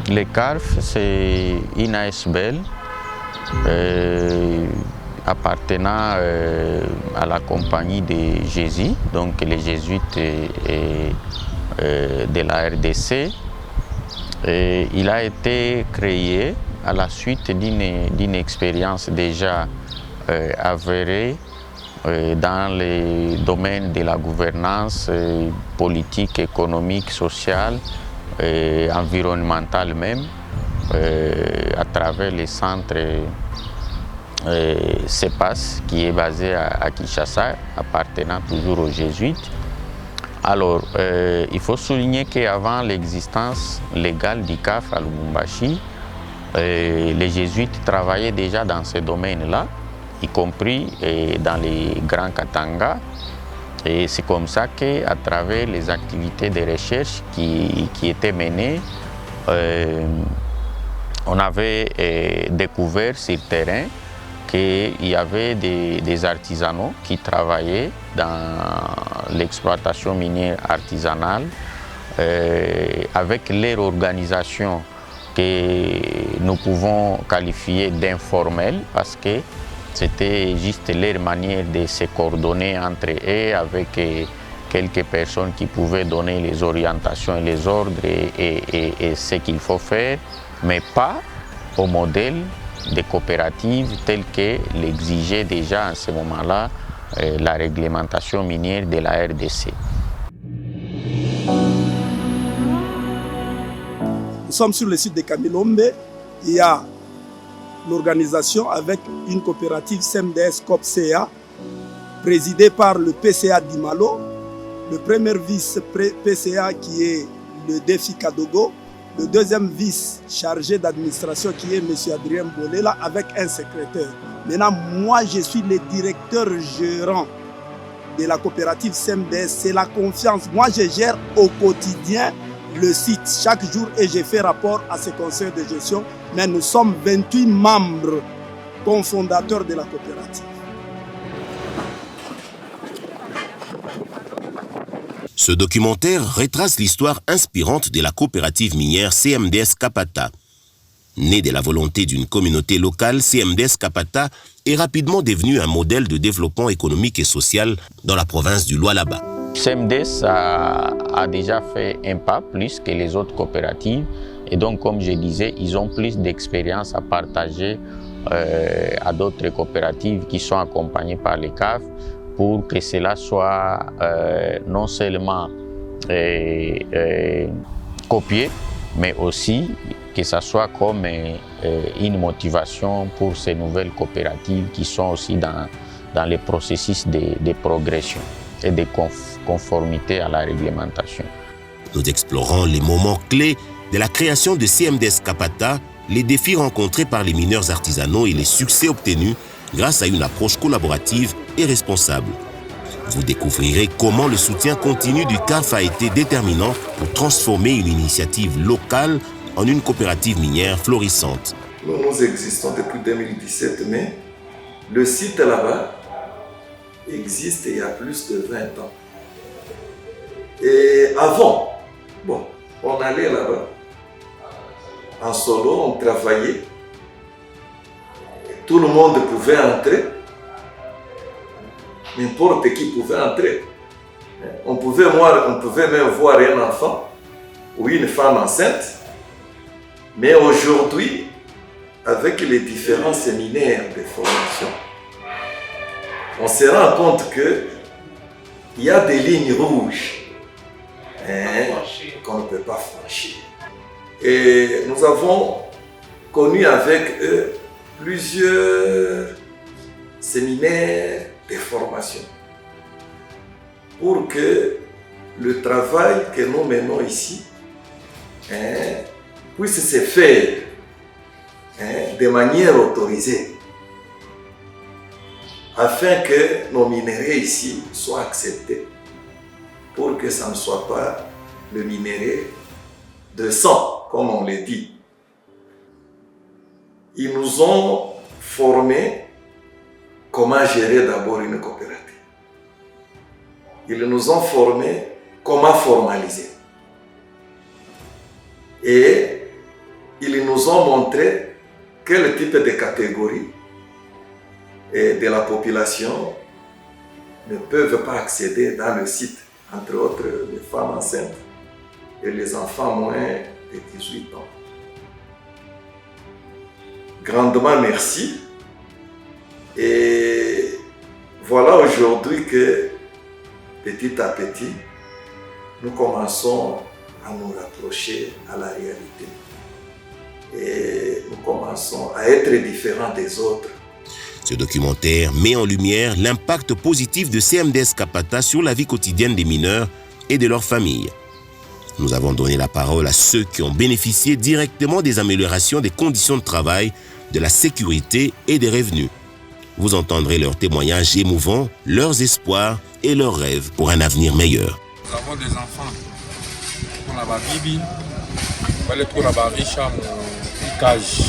Les CARF, c'est une ASBL appartenant à la compagnie des Jésuites, donc les Jésuites de la RDC. Il a été créé à la suite d'une expérience déjà avérée dans les domaines de la gouvernance politique, économique, sociale et environnementale même, à travers les centres CEPAS qui est basé à Kinshasa, appartenant toujours aux Jésuites. Alors, il faut souligner qu'avant l'existence légale du CAF à Lubumbashi, les Jésuites travaillaient déjà dans ces domaines-là, y compris dans les Grands Katanga. Et c'est comme ça qu'à travers les activités de recherche qui étaient menées, on avait découvert sur le terrain qu'il y avait des artisanaux qui travaillaient dans l'exploitation minière artisanale avec leur organisation que nous pouvons qualifier d'informelle parce que c'était juste leur manière de se coordonner entre eux avec quelques personnes qui pouvaient donner les orientations et les ordres et ce qu'il faut faire, mais pas au modèle des coopératives telles que l'exigeait déjà à ce moment-là la réglementation minière de la RDC. Nous sommes sur le site de Kamilombe. Il y a l'organisation avec une coopérative CMDS COP-CA présidée par le PCA d'Imalo, le premier vice-PCA qui est le Défi Kadogo, le deuxième vice chargé d'administration qui est M. Adrien Bolela avec un secrétaire. Maintenant, moi je suis le directeur gérant de la coopérative CMDS, c'est la confiance. Moi je gère au quotidien le site chaque jour et je fais rapport à ce conseil de gestion. Mais nous sommes 28 membres cofondateurs de la coopérative. Ce documentaire retrace l'histoire inspirante de la coopérative minière CMDS Kapata. Née de la volonté d'une communauté locale, CMDS Kapata est rapidement devenue un modèle de développement économique et social dans la province du Lualaba. CMDS a déjà fait un pas plus que les autres coopératives et donc comme je disais, ils ont plus d'expérience à partager à d'autres coopératives qui sont accompagnées par les CAF pour que cela soit non seulement copié, mais aussi que ça soit comme une motivation pour ces nouvelles coopératives qui sont aussi dans les processus de progression et de conformité à la réglementation. Nous explorons les moments clés de la création de CMDS Kapata, les défis rencontrés par les mineurs artisanaux et les succès obtenus grâce à une approche collaborative et responsable. Vous découvrirez comment le soutien continu du CAF a été déterminant pour transformer une initiative locale en une coopérative minière florissante. Nous existons depuis 2017, mais le site là-bas existe il y a plus de 20 ans. Et avant, on allait là-bas, en solo, on travaillait, tout le monde pouvait entrer, n'importe qui pouvait entrer. On pouvait même voir un enfant ou une femme enceinte, mais aujourd'hui, avec les différents séminaires de formation, on se rend compte qu'il y a des lignes rouges qu'on ne peut pas franchir. Et nous avons connu avec eux plusieurs séminaires de formation pour que le travail que nous menons ici puisse se faire de manière autorisée afin que nos minerais ici soient acceptés pour que ça ne soit pas le minerai de sang, comme on le dit. Ils nous ont formés comment gérer d'abord une coopérative. Ils nous ont formés comment formaliser. Et ils nous ont montré quel type de catégorie de la population ne peuvent pas accéder dans le site, entre autres les femmes enceintes et les enfants moins de 18 ans. Grandement merci. Et voilà aujourd'hui que petit à petit, nous commençons à nous rapprocher à la réalité. Et nous commençons à être différents des autres. Ce documentaire met en lumière l'impact positif de CMDS Kapata sur la vie quotidienne des mineurs et de leurs familles. Nous avons donné la parole à ceux qui ont bénéficié directement des améliorations des conditions de travail, de la sécurité et des revenus. Vous entendrez leurs témoignages émouvants, leurs espoirs et leurs rêves pour un avenir meilleur. Nous avons des enfants. On a bibi, on va les trouver riches à mon cage.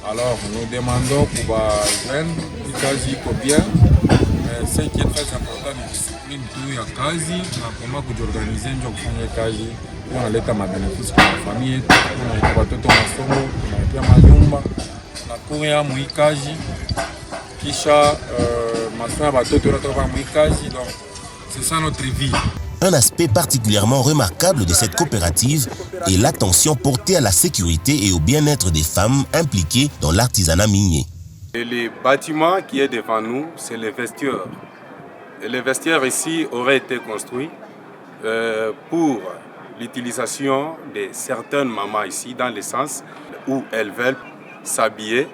Alors nous demandons pour les jeunes, les cage combien. Mais ce qui est très important, la discipline tout ya kazi, na comment organiser ndio kufanya kazi. Unaleta mabenefice kwa familia, unaleta watoto masomo, unaleta manyumba, na kuya muikaji. Kisha masomo ya watoto unatoka muikaji. Donc c'est ça notre vie. Un aspect particulièrement remarquable de cette coopérative est l'attention portée à la sécurité et au bien-être des femmes impliquées dans l'artisanat minier. Et le bâtiment qui est devant nous, c'est le vestiaire. Et le vestiaire ici aurait été construit pour l'utilisation de certaines mamans ici, dans le sens où elles veulent s'habiller.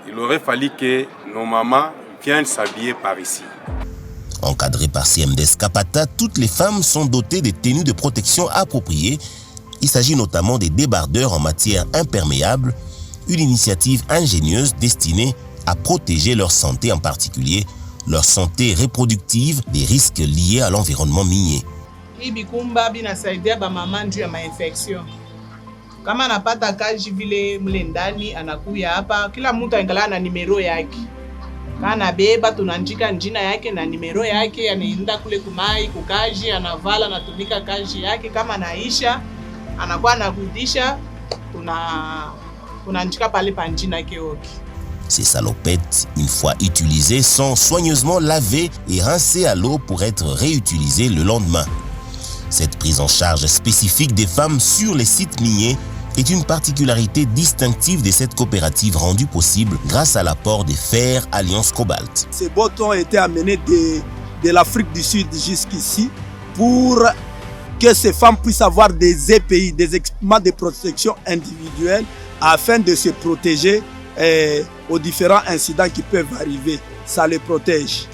Il aurait fallu que nos mamans viennent s'habiller par ici. Encadrées par CMDS Kapata, toutes les femmes sont dotées de tenues de protection appropriées. Il s'agit notamment des débardeurs en matière imperméable, une initiative ingénieuse destinée à protéger leur santé, en particulier leur santé reproductive des risques liés à l'environnement minier. Bikumba binasaidia ba mama njuu ya mainfection. Kama anapata kazi vile mle ndani anakuya hapa, kila mtu angalia na nimero yake. Kana beba tunandika njina yake na nimero yake, anaenda kule kumai kukaji, anavala anatumika kazi yake, kama naisha anakuwa anarudisha, tunandika pale pa njina yake oki. Ces salopettes, une fois utilisées, sont soigneusement lavées et rincées à l'eau pour être réutilisées le lendemain. Cette prise en charge spécifique des femmes sur les sites miniers est une particularité distinctive de cette coopérative rendue possible grâce à l'apport des Fer Alliance Cobalt. Ces bottes ont été amenées de l'Afrique du Sud jusqu'ici pour que ces femmes puissent avoir des EPI, des équipements de protection individuelle afin de se protéger aux différents incidents qui peuvent arriver. Ça les protège.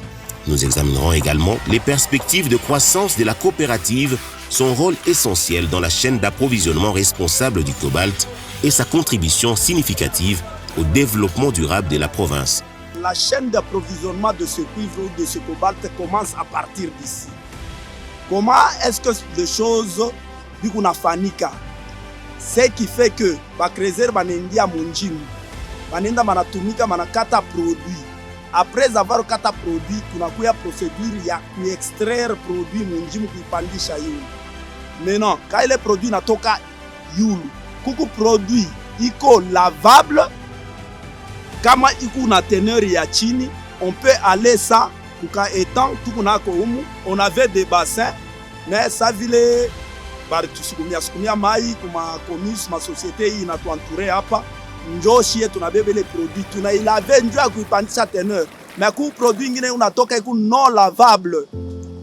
Nous examinerons également les perspectives de croissance de la coopérative, son rôle essentiel dans la chaîne d'approvisionnement responsable du cobalt et sa contribution significative au développement durable de la province. La chaîne d'approvisionnement de ce cuivre ou de ce cobalt commence à partir d'ici. Comment est-ce que les choses bikunafanika? Ce qui fait que bakrezer banendia munjimu, banenda manatumika manakata produit. Après avoir kata produit, kunakuya procédure ya kuextraire produit munjimu kuipandisha yulu. Maintenant, quand le produit natoka yulu, kuku produit iko lavable, kama iku na teneur ya chini, on peut aller ça kuka étant tukunako umu, on avait des bassins, mais ça vile bari tusukumia mai kuma komis ma société inatuentouré hapa. Njo shie tunabebe le produit, tunailave njo ya kuipandisha teneur. Mais ku produit ngine unatoka iku non lavable.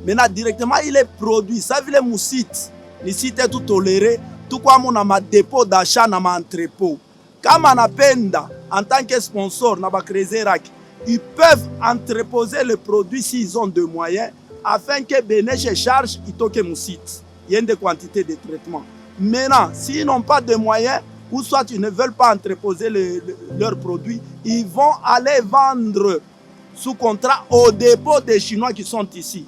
Maintenant directement il est produit, ça vile mu site. Ni site tout toléré, tout kwa mona ma dépôt d'achat na ma entrepôt. Kama anapenda en tant que sponsor na bakrezeraki, ils peuvent entreposer le produit s'ils ont de moyens afin que Beneche charge itoke mu site. Il y a une quantité de traitement. Maintenant, s'ils n'ont pas de moyens, ou soit ils ne veulent pas entreposer leurs produits, ils vont aller vendre sous contrat au dépôt des Chinois qui sont ici.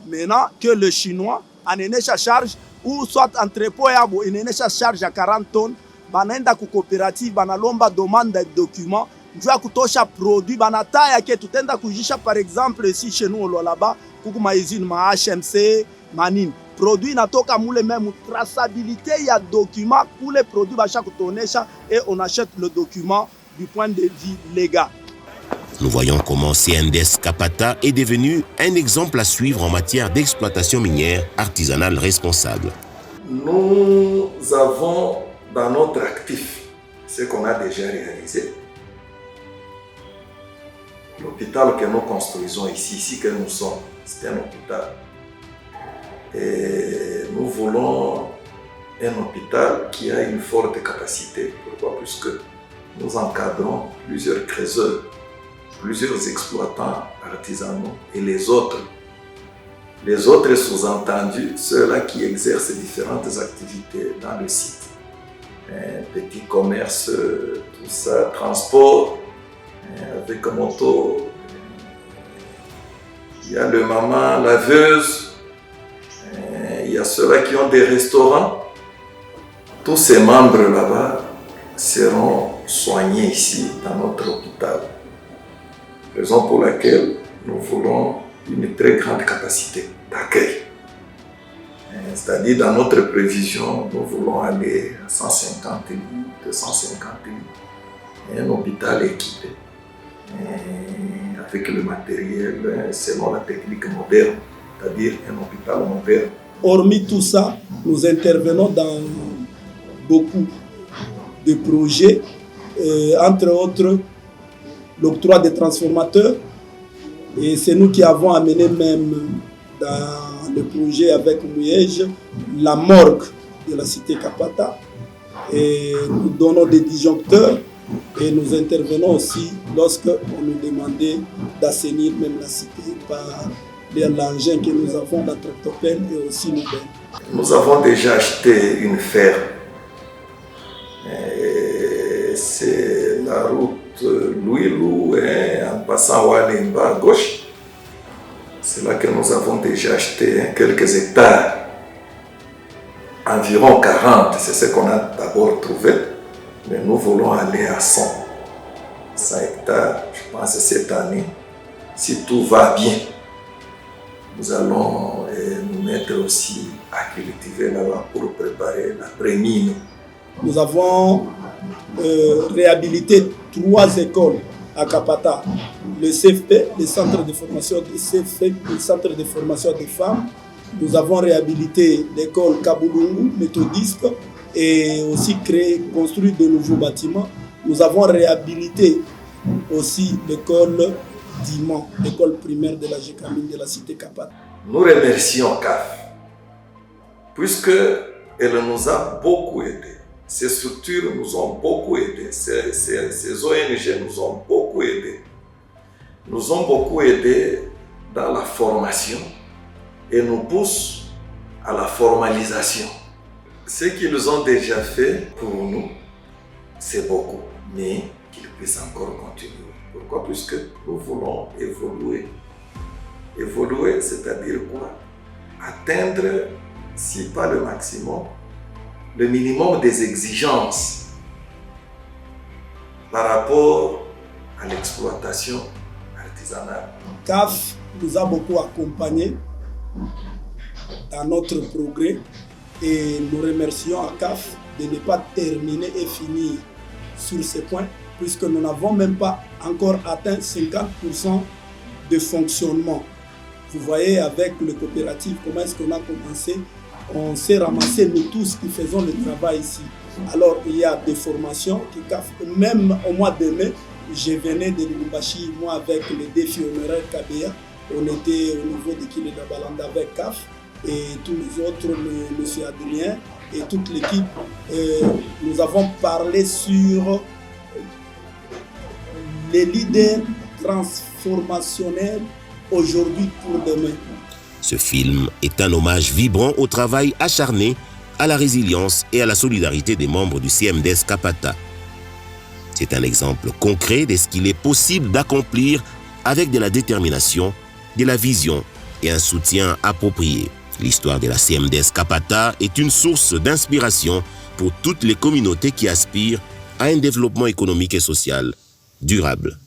Maintenant que le Chinois en enesha charge, ou soit entrepôt yabo en enesha charge à 40 tonnes, banaenda ku coopérative banalomba demande de documents, njua kutosha produit banataya ke tutenda kujisha par exemple ici chez nous là-bas, kuku ma usine ma HMC manine. produit natoka mule même traçabilité, il y a document pour les produits chaque tournesha et on achète le document du point de vue légal. Nous voyons comment CNDS Kapata est devenu un exemple à suivre en matière d'exploitation minière artisanale responsable. Nous avons dans notre actif ce qu'on a déjà réalisé. L'hôpital que nous construisons ici que nous sommes, c'est un hôpital. Et nous voulons un hôpital qui a une forte capacité. Pourquoi? Puisque nous encadrons plusieurs creuseurs, plusieurs exploitants artisanaux et les autres sous-entendus, ceux-là qui exercent différentes activités dans le site. Petit commerce, tout ça, transport, avec moto, il y a le maman, laveuse, il y a ceux-là qui ont des restaurants. Tous ces membres là-bas seront soignés ici dans notre hôpital. Raison pour laquelle nous voulons une très grande capacité d'accueil. C'est-à-dire dans notre prévision, nous voulons aller à 150 lits, 250 lits. Un hôpital équipé avec le matériel selon la technique moderne, c'est-à-dire un hôpital moderne. Hormis tout ça, nous intervenons dans beaucoup de projets, entre autres l'octroi des transformateurs. Et c'est nous qui avons amené même dans le projet avec Mouyej la morgue de la cité Kapata. Et nous donnons des disjoncteurs et nous intervenons aussi lorsque on nous demandait d'assainir même la cité par l'engin que nous avons, la tractopelle et aussi nous. Nous avons déjà acheté une ferme. C'est la route Louilou en passant Walimba à gauche. C'est là que nous avons déjà acheté quelques hectares. Environ 40, c'est ce qu'on a d'abord trouvé. Mais nous voulons aller à 100 hectares, je pense, cette année. Si tout va bien, nous allons nous mettre aussi à cultiver là-bas pour préparer la prémine. Nous avons réhabilité 3 écoles à Kapata. Le CFP, le centre de formation des CFP, le centre de formation des femmes. Nous avons réhabilité l'école Kaboulungu, méthodiste, et aussi construit de nouveaux bâtiments. Nous avons réhabilité aussi l'école Diman, l'école primaire de la Gécamine de la cité Kapata. Nous remercions CAF, puisqu'elle nous a beaucoup aidés. Ces structures nous ont beaucoup aidés, ces ONG nous ont beaucoup aidés. Nous ont beaucoup aidés dans la formation et nous poussent à la formalisation. Ce qu'ils ont déjà fait pour nous, c'est beaucoup, mais qu'ils puissent encore continuer. Pourquoi? Puisque nous voulons évoluer. Évoluer, c'est-à-dire quoi? Atteindre, si pas le maximum, le minimum des exigences par rapport à l'exploitation artisanale. CAF nous a beaucoup accompagnés dans notre progrès et nous remercions à CAF de ne pas terminer et finir sur ce point puisque nous n'avons même pas encore atteint 50% de fonctionnement. Vous voyez avec les coopératives comment est-ce qu'on a commencé. On s'est ramassé nous tous qui faisons le travail ici. Alors il y a des formations qui CAF, même au mois de mai, je venais de Lubumbashi, moi avec le défi honoraire KBA, on était au niveau de Kile Balanda avec CAF et tous les autres, M. Adrien et toute l'équipe. Nous avons parlé sur les leaders transformationnels aujourd'hui pour demain. Ce film est un hommage vibrant au travail acharné, à la résilience et à la solidarité des membres du CMDS Kapata. C'est un exemple concret de ce qu'il est possible d'accomplir avec de la détermination, de la vision et un soutien approprié. L'histoire de la CMDS Kapata est une source d'inspiration pour toutes les communautés qui aspirent à un développement économique et social durable.